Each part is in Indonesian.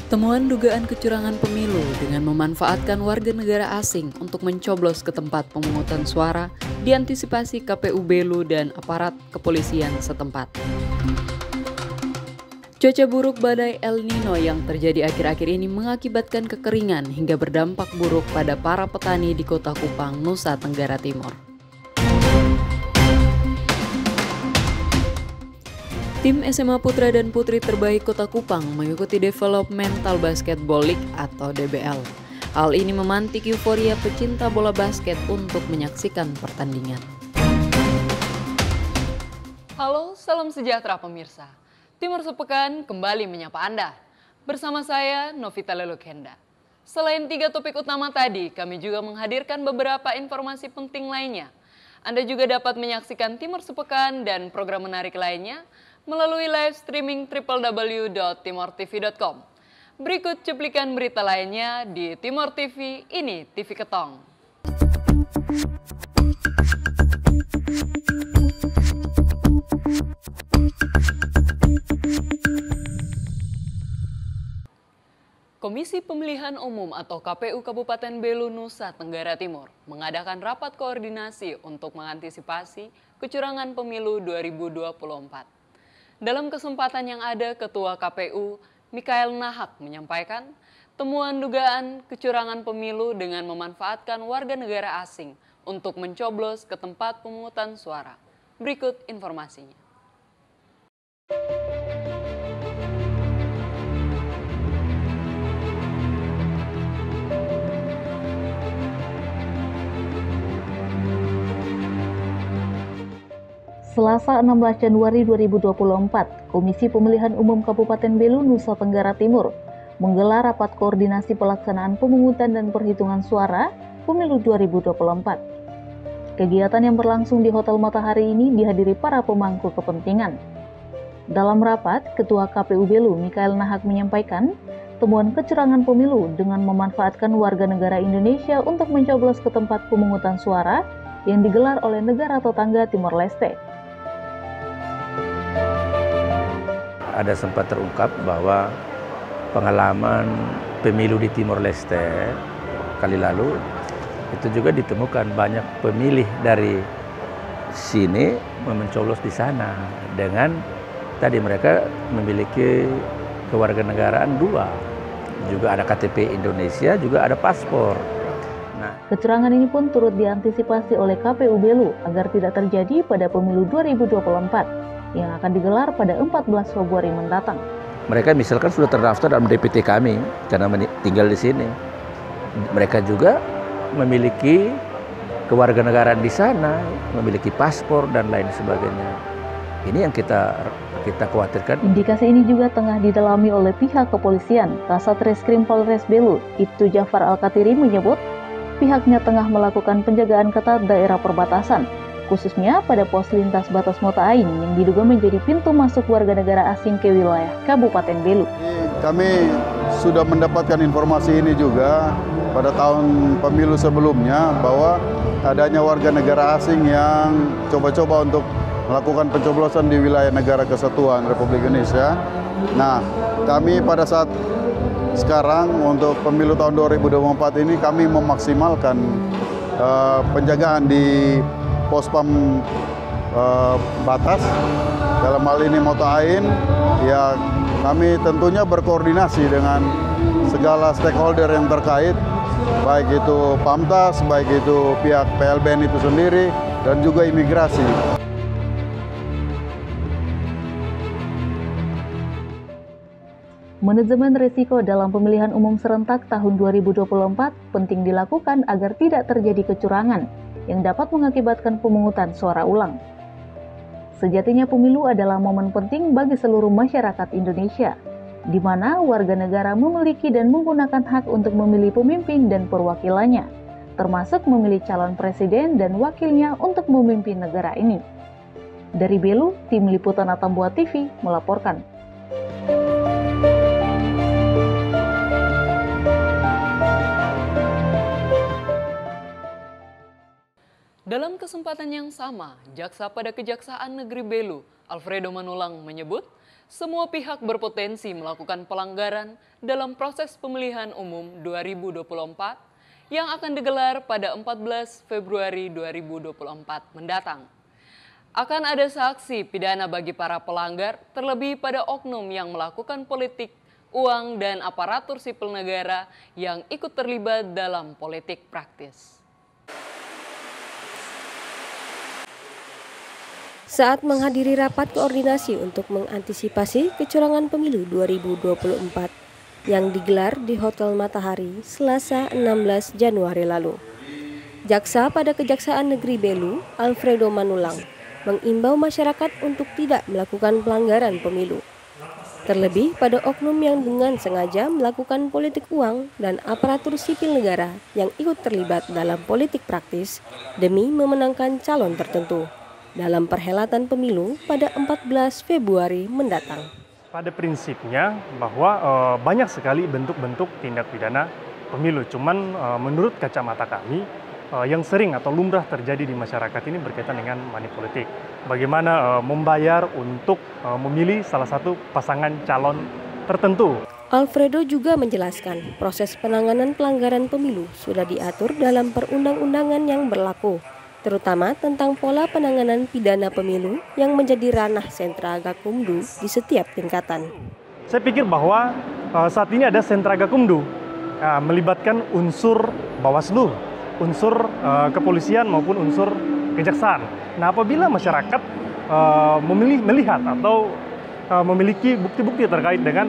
Temuan dugaan kecurangan pemilu dengan memanfaatkan warga negara asing untuk mencoblos ke tempat pemungutan suara diantisipasi KPU Belu dan aparat kepolisian setempat. Cuaca buruk badai El Nino yang terjadi akhir-akhir ini mengakibatkan kekeringan hingga berdampak buruk pada para petani di Kota Kupang, Nusa Tenggara Timur. Tim SMA Putra dan Putri terbaik Kota Kupang mengikuti Developmental Basketball League atau DBL. Hal ini memantik euforia pecinta bola basket untuk menyaksikan pertandingan. Halo, salam sejahtera pemirsa. Timur Sepekan kembali menyapa Anda. Bersama saya, Novita Lelukenda. Selain 3 topik utama tadi, kami juga menghadirkan beberapa informasi penting lainnya. Anda juga dapat menyaksikan Timur Sepekan dan program menarik lainnya melalui live streaming www.timortv.com. Berikut cuplikan berita lainnya di Timor TV, ini TV Ketong. Komisi Pemilihan Umum atau KPU Kabupaten Belu, Nusa Tenggara Timur mengadakan rapat koordinasi untuk mengantisipasi kecurangan pemilu 2024. Dalam kesempatan yang ada, Ketua KPU Mikael Nahak menyampaikan temuan dugaan kecurangan pemilu dengan memanfaatkan warga negara asing untuk mencoblos ke tempat pemungutan suara. Berikut informasinya. Selasa 16 Januari 2024, Komisi Pemilihan Umum Kabupaten Belu, Nusa Tenggara Timur menggelar rapat koordinasi pelaksanaan pemungutan dan perhitungan suara Pemilu 2024. Kegiatan yang berlangsung di Hotel Matahari ini dihadiri para pemangku kepentingan. Dalam rapat, Ketua KPU Belu Mikael Nahak menyampaikan temuan kecurangan pemilu dengan memanfaatkan warga negara Indonesia untuk mencoblos ke tempat pemungutan suara yang digelar oleh negara tetangga Timor Leste. Ada sempat terungkap bahwa pengalaman pemilu di Timor Leste kali lalu itu juga ditemukan banyak pemilih dari sini mencoblos di sana dengan tadi mereka memiliki kewarganegaraan 2, juga ada KTP Indonesia, juga ada paspor. Kecurangan ini pun turut diantisipasi oleh KPU Belu agar tidak terjadi pada pemilu 2024 yang akan digelar pada 14 Februari mendatang. Mereka misalkan sudah terdaftar dalam DPT kami karena tinggal di sini. Mereka juga memiliki kewarganegaraan di sana, memiliki paspor dan lain sebagainya. Ini yang kita khawatirkan. Indikasi ini juga tengah didalami oleh pihak kepolisian. Kasat Reskrim Polres Belu, Ibtu Jafar Al-Katiri menyebut pihaknya tengah melakukan penjagaan ketat daerah perbatasan, khususnya pada pos lintas batas Mota Ain yang diduga menjadi pintu masuk warga negara asing ke wilayah Kabupaten Belu. Kami sudah mendapatkan informasi ini juga pada tahun pemilu sebelumnya bahwa adanya warga negara asing yang coba-coba untuk melakukan pencoblosan di wilayah Negara Kesatuan Republik Indonesia. Nah, kami pada saat sekarang untuk pemilu tahun 2024 ini kami memaksimalkan penjagaan di pospam batas, dalam hal ini Mota Ain. Ya, kami tentunya berkoordinasi dengan segala stakeholder yang terkait, baik itu Pamtas, baik itu pihak PLBN itu sendiri, dan juga imigrasi. Manajemen risiko dalam pemilihan umum serentak tahun 2024 penting dilakukan agar tidak terjadi kecurangan yang dapat mengakibatkan pemungutan suara ulang. Sejatinya pemilu adalah momen penting bagi seluruh masyarakat Indonesia, di mana warga negara memiliki dan menggunakan hak untuk memilih pemimpin dan perwakilannya, termasuk memilih calon presiden dan wakilnya untuk memimpin negara ini. Dari Belu, Tim Liputan Atambua TV melaporkan. Dalam kesempatan yang sama, Jaksa pada Kejaksaan Negeri Belu, Alfredo Manulang menyebut, semua pihak berpotensi melakukan pelanggaran dalam proses pemilihan umum 2024 yang akan digelar pada 14 Februari 2024 mendatang. Akan ada sanksi pidana bagi para pelanggar, terlebih pada oknum yang melakukan politik, uang, dan aparatur sipil negara yang ikut terlibat dalam politik praktis. Saat menghadiri rapat koordinasi untuk mengantisipasi kecurangan pemilu 2024 yang digelar di Hotel Matahari Selasa 16 Januari lalu. Jaksa pada Kejaksaan Negeri Belu, Alfredo Manulang, mengimbau masyarakat untuk tidak melakukan pelanggaran pemilu. Terlebih pada oknum yang dengan sengaja melakukan politik uang dan aparatur sipil negara yang ikut terlibat dalam politik praktis demi memenangkan calon tertentu dalam perhelatan pemilu pada 14 Februari mendatang. Pada prinsipnya bahwa banyak sekali bentuk-bentuk tindak pidana pemilu. Cuman menurut kacamata kami yang sering atau lumrah terjadi di masyarakat ini berkaitan dengan money politik. Bagaimana membayar untuk memilih salah satu pasangan calon tertentu. Alfredo juga menjelaskan proses penanganan pelanggaran pemilu sudah diatur dalam perundang-undangan yang berlaku, terutama tentang pola penanganan pidana pemilu yang menjadi ranah sentra Gakumdu di setiap tingkatan. Saya pikir bahwa saat ini ada sentra Gakumdu melibatkan unsur Bawaslu, unsur kepolisian maupun unsur kejaksaan. Nah, apabila masyarakat melihat atau memiliki bukti-bukti terkait dengan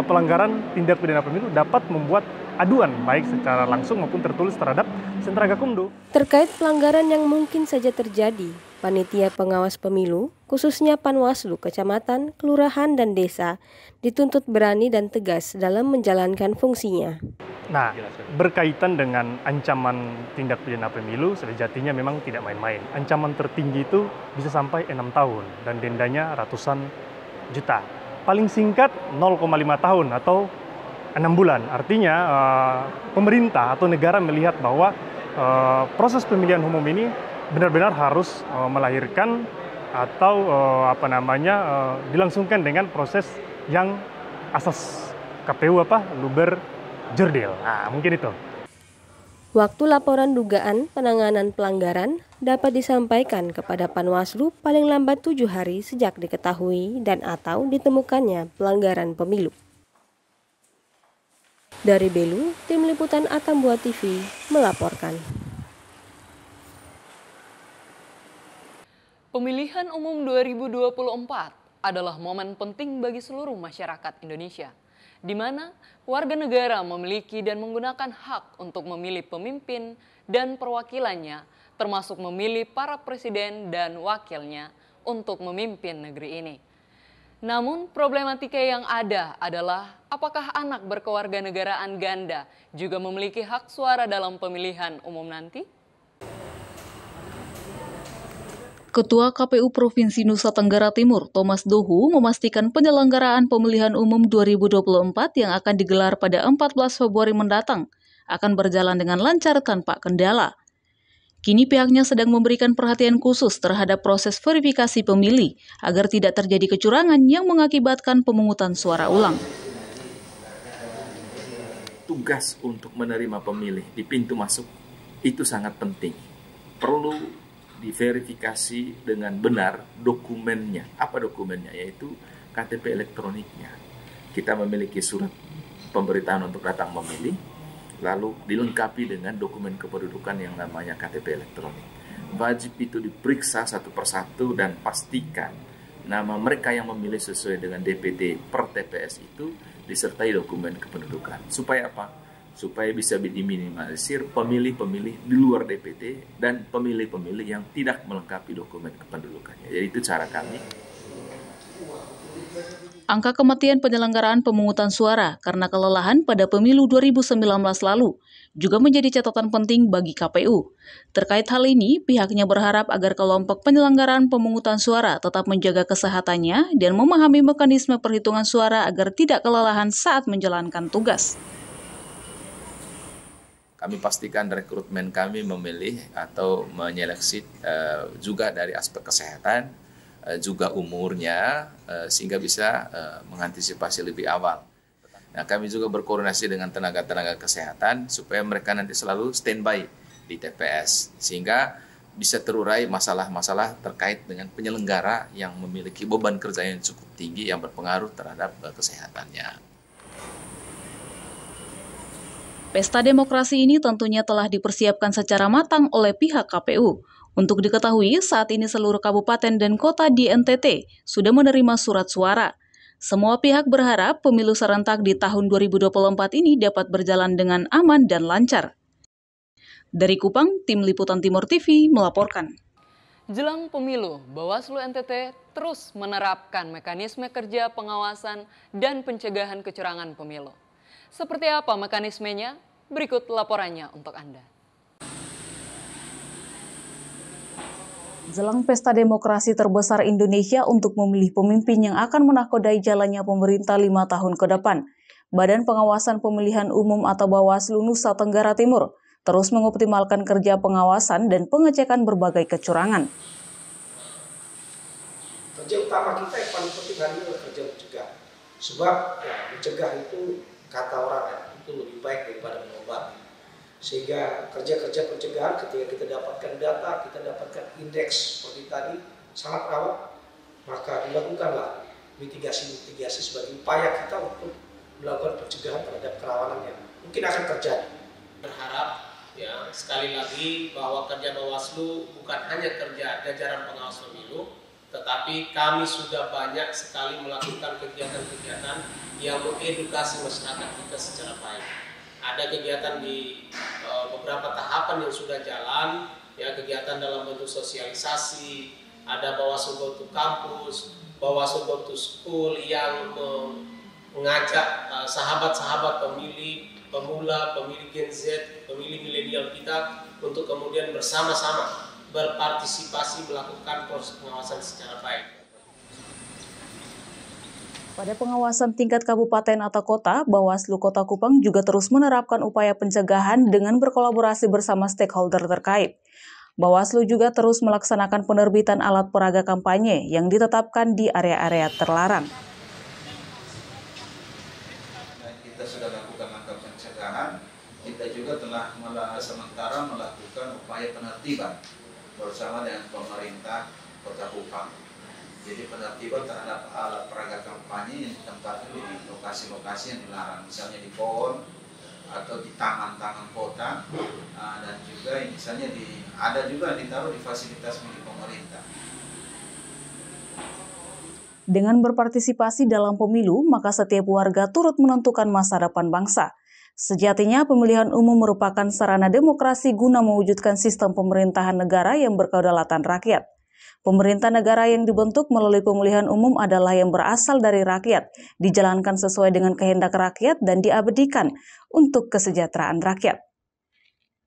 pelanggaran tindak pidana pemilu dapat membuat aduan baik secara langsung maupun tertulis terhadap sentra Gakumdu. Terkait pelanggaran yang mungkin saja terjadi, panitia pengawas pemilu, khususnya Panwaslu, kecamatan, kelurahan, dan desa, dituntut berani dan tegas dalam menjalankan fungsinya. Nah, berkaitan dengan ancaman tindak pidana pemilu, sejatinya memang tidak main-main. Ancaman tertinggi itu bisa sampai 6 tahun dan dendanya ratusan juta. Paling singkat 0,5 tahun atau 6 bulan. Artinya pemerintah atau negara melihat bahwa proses pemilihan umum ini benar-benar harus melahirkan atau dilangsungkan dengan proses yang asas KPU luber jurdil. Nah, mungkin itu. Waktu laporan dugaan penanganan pelanggaran dapat disampaikan kepada Panwaslu paling lambat 7 hari sejak diketahui dan atau ditemukannya pelanggaran pemilu. Dari Belu, Tim Liputan Atambua TV melaporkan. Pemilihan umum 2024 adalah momen penting bagi seluruh masyarakat Indonesia, di mana warga negara memiliki dan menggunakan hak untuk memilih pemimpin dan perwakilannya, termasuk memilih para presiden dan wakilnya untuk memimpin negeri ini. Namun problematika yang ada adalah apakah anak berkewarganegaraan ganda juga memiliki hak suara dalam pemilihan umum nanti? Ketua KPU Provinsi Nusa Tenggara Timur, Thomas Dohu, memastikan penyelenggaraan pemilihan umum 2024 yang akan digelar pada 14 Februari mendatang akan berjalan dengan lancar tanpa kendala. Kini pihaknya sedang memberikan perhatian khusus terhadap proses verifikasi pemilih agar tidak terjadi kecurangan yang mengakibatkan pemungutan suara ulang. Tugas untuk menerima pemilih di pintu masuk itu sangat penting. Perlu diverifikasi dengan benar dokumennya. Apa dokumennya? Yaitu KTP elektroniknya. Kita memiliki surat pemberitahuan untuk datang memilih, lalu dilengkapi dengan dokumen kependudukan yang namanya KTP elektronik. Wajib itu diperiksa satu persatu dan pastikan nama mereka yang memilih sesuai dengan DPT per TPS itu disertai dokumen kependudukan. Supaya apa? Supaya bisa diminimalisir pemilih-pemilih di luar DPT dan pemilih-pemilih yang tidak melengkapi dokumen kependudukannya. Jadi itu cara kami. Angka kematian penyelenggaraan pemungutan suara karena kelelahan pada pemilu 2019 lalu juga menjadi catatan penting bagi KPU. Terkait hal ini, pihaknya berharap agar kelompok penyelenggaraan pemungutan suara tetap menjaga kesehatannya dan memahami mekanisme perhitungan suara agar tidak kelelahan saat menjalankan tugas. kami pastikan rekrutmen kami memilih atau menyeleksi juga dari aspek kesehatan, juga umurnya, sehingga bisa mengantisipasi lebih awal. Nah, kami juga berkoordinasi dengan tenaga-tenaga kesehatan supaya mereka nanti selalu standby di TPS, sehingga bisa terurai masalah-masalah terkait dengan penyelenggara yang memiliki beban kerja yang cukup tinggi yang berpengaruh terhadap kesehatannya. Pesta demokrasi ini tentunya telah dipersiapkan secara matang oleh pihak KPU. Untuk diketahui, saat ini seluruh kabupaten dan kota di NTT sudah menerima surat suara. Semua pihak berharap pemilu serentak di tahun 2024 ini dapat berjalan dengan aman dan lancar. Dari Kupang, Tim Liputan Timur TV melaporkan. Jelang pemilu, Bawaslu NTT terus menerapkan mekanisme kerja pengawasan dan pencegahan kecurangan pemilu. Seperti apa mekanismenya? Berikut laporannya untuk Anda. Jelang pesta demokrasi terbesar Indonesia untuk memilih pemimpin yang akan menakodai jalannya pemerintah 5 tahun ke depan, Badan Pengawasan Pemilihan Umum atau Bawaslu Nusa Tenggara Timur terus mengoptimalkan kerja pengawasan dan pengecekan berbagai kecurangan. Kerja utama kita yang paling penting hari ini adalah kerja mencegah. Sebab mencegah itu kata orang itu lebih baik daripada mengobati. Sehingga kerja-kerja pencegahan ketika kita dapatkan data, kita dapatkan indeks seperti tadi sangat rawan, maka dilakukanlah mitigasi-mitigasi sebagai upaya kita untuk melakukan pencegahan terhadap kerawanan yang mungkin akan terjadi. Berharap ya sekali lagi bahwa kerja Bawaslu bukan hanya kerja jajaran pengawas pemilu, tetapi kami sudah banyak sekali melakukan kegiatan-kegiatan yang mengedukasi masyarakat kita secara baik. Ada kegiatan di beberapa tahapan yang sudah jalan, ya kegiatan dalam bentuk sosialisasi, ada Bawaslu Go to Campus, Bawaslu Go to School yang mengajak sahabat-sahabat pemilih pemula, pemilih Gen Z, pemilih milenial kita untuk kemudian bersama-sama berpartisipasi melakukan proses pengawasan secara baik. Pada pengawasan tingkat kabupaten atau kota, Bawaslu Kota Kupang juga terus menerapkan upaya pencegahan dengan berkolaborasi bersama stakeholder terkait. Bawaslu juga terus melaksanakan penerbitan alat peraga kampanye yang ditetapkan di area-area terlarang. Kita sudah lakukan langkah pencegahan, kita juga telah sementara melakukan upaya penertiban bersama dengan pemerintah Kota Kupang. Jadi penertiban terhadap alat peraga kampanye yang ditempatkan di lokasi-lokasi yang dilarang, misalnya di pohon atau di taman-taman kota, dan juga misalnya ada juga ditaruh di fasilitas milik pemerintah. Dengan berpartisipasi dalam pemilu, maka setiap warga turut menentukan masa depan bangsa. Sejatinya pemilihan umum merupakan sarana demokrasi guna mewujudkan sistem pemerintahan negara yang berkedaulatan rakyat. Pemerintah negara yang dibentuk melalui pemilihan umum adalah yang berasal dari rakyat, dijalankan sesuai dengan kehendak rakyat dan diabadikan untuk kesejahteraan rakyat.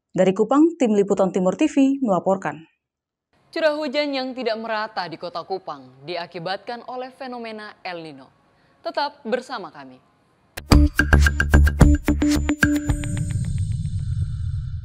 Dari Kupang, Tim Liputan Timur TV melaporkan. Curah hujan yang tidak merata di Kota Kupang diakibatkan oleh fenomena El Nino. Tetap bersama kami.